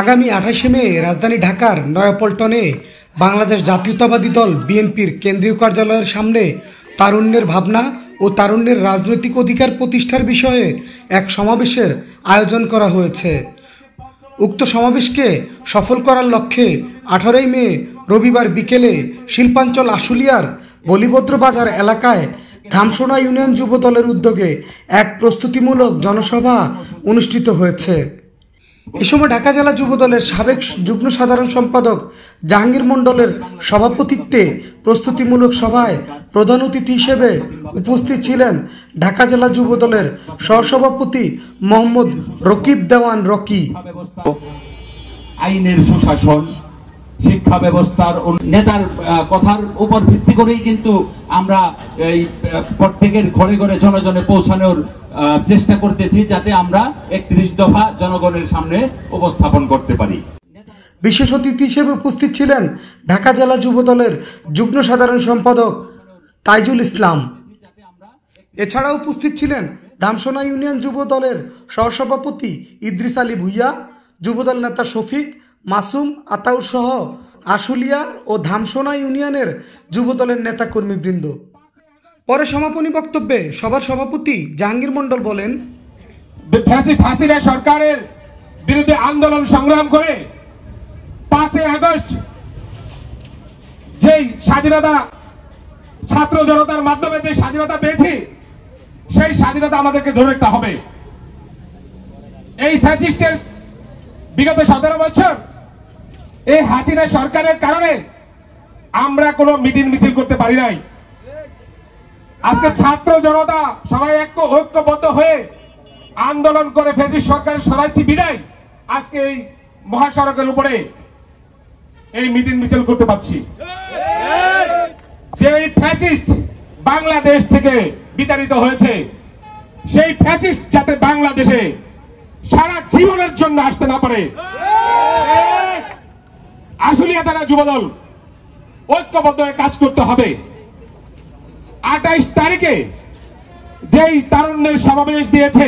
আগামী 28শে মে রাজধানী ঢাকার নয়াপল্টনে বাংলাদেশ জাতীয়তাবাদী দল বিএনপির কেন্দ্রীয় কার্যালয়ের সামনে তারুণ্যের ভাবনা ও তারুণ্যের রাজনৈতিক অধিকার প্রতিষ্ঠার বিষয়ে এক সমাবেশের আয়োজন করা হয়েছে। উক্ত সমাবেশকে সফল করার লক্ষ্যে 18ই মে রবিবার বিকেলে শিল্পাঞ্চল আশুলিয়ার বলিভদ্র বাজার এলাকায় ধামসোনা ইউনিয়ন যুব দলের উদ্যোগে এক প্রস্তুতিমূলক জনসভা অনুষ্ঠিত হয়েছে। এ সময় ঢাকা জেলা যুব দলের সাবেক যুগ্ম সাধারণ সম্পাদক জাহাঙ্গীর মণ্ডলের সভাপতিত্বে প্রস্তুতিমূলক সভায় প্রধান অতিথি হিসেবে উপস্থিত ছিলেন ঢাকা জেলা যুব দলের সহসভাপতি মোহাম্মদ রকিব দেওয়ান রকি। আইনের সুশাসন, শিক্ষা ব্যবস্থার নেতার কথার উপর ভিত্তি করেই কিন্তু আমরা এই প্রত্যেকের ঘরে ঘরে জনজনে পৌঁছানোর চেষ্টা করতেছি, যাতে আমরা 31 দফা জনগণের সামনে উপস্থাপন করতে পারি। বিশেষ অতিথি হিসেবে উপস্থিত ছিলেন ঢাকা জেলা যুব দলের যুগ্ম সাধারণ সম্পাদক তাইজুল ইসলাম। এছাড়া উপস্থিত ছিলেন ধামসোনা ইউনিয়ন যুব দলের সহসভাপতি ইদ্রিস আলী ভুইয়া, যুবদল নেতা শফিক, মাসুম, আতাউর সহ আশুলিয়া ও ধামসোনা ইউনিয়নের যুবদলের নেতাকর্মীবৃন্দ। পরে সমাপনী বক্তব্যে সভার সভাপতি জাহাঙ্গীর মণ্ডল বলেন, হাসিনা সরকারের বিরুদ্ধে আন্দোলন সংগ্রাম করে 5ই আগস্ট যেই স্বাধীনতা ছাত্র জনতার মাধ্যমে যে স্বাধীনতা পেয়েছি, সেই স্বাধীনতা আমাদেরকে ধরে রাখতে হবে। এই ফ্যাসিস্টের বিগত 17 বছর এই হাসিনা সরকারের কারণে আমরা কোনো মিটিং মিছিল করতে পারি নাই। আজকে ছাত্র জনতা সবাই ঐক্যবদ্ধ হয়ে আন্দোলন করে ফ্যাসিস্ট সরকারের সরাইছি বিদায় আজকে এই মহাসড়কের উপরে এই মিটিং মিছিল করতে পারছি। যে ফ্যাসিস্ট বাংলাদেশ থেকে বিতাড়িত হয়েছে, সেই ফ্যাসিস্ট যাতে বাংলাদেশে সারা জীবনের জন্য আসতে না পারে, আশুলিয়া থানা যুবদল ঐক্যবদ্ধ হয়ে কাজ করতে হবে। 28 তারিখে যেই তারুণ্যের সমাবেশ দিয়েছে,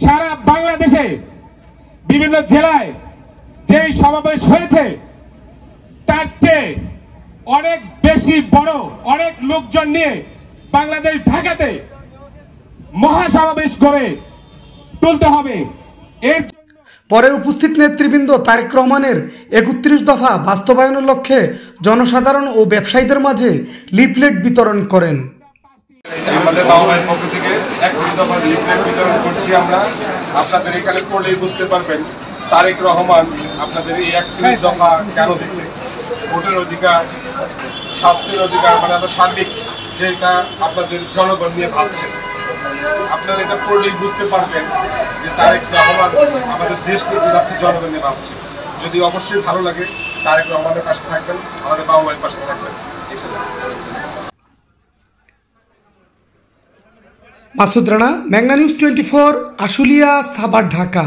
সারা বাংলাদেশে বিভিন্ন জেলায় যেই সমাবেশ হয়েছে, তার চেয়ে অনেক বেশি বড় অনেক লোকজন নিয়ে বাংলাদেশ ঢাকাতে মহাসমাবেশ করে তুলতে হবে। এর পরে উপস্থিত নেতৃবৃন্দ তারেক রহমানের 31 দফা বাস্তবায়নের লক্ষ্যে জনসাধারণ ও ব্যবসায়ীদের মাঝে লিফলেট বিতরণ করেন। আমাদের বাংলার পক্ষ থেকে 31 দফা লিফলেট বিতরণ করছি আমরা। আপনাদের এখানে পড়লেই বুঝতে পারবেন তারেক রহমান আপনাদের এই 31 দফা কেন দিচ্ছে। ভোটের অধিকার, স্বাস্থ্যের অধিকার, মানে আমরা সার্বিক যেটা আপনাদের জনগণ নিয়ে ভাবছেন, আপনারা এটা পড়লেই বুঝতে পারবেন যে তারেক রহমান আমাদের দেশকে ভাবছে, জনগণ নিয়ে ভাবছে। যদি অবশ্যই ভালো লাগে, তারেক রহমানের পাশে থাকবেন, আমাদের বাবা মায়ের পাশে থাকবেন। মাসুদ রানা, মেঘনা নিউজ 24, আশুলিয়া, সাভার, ঢাকা।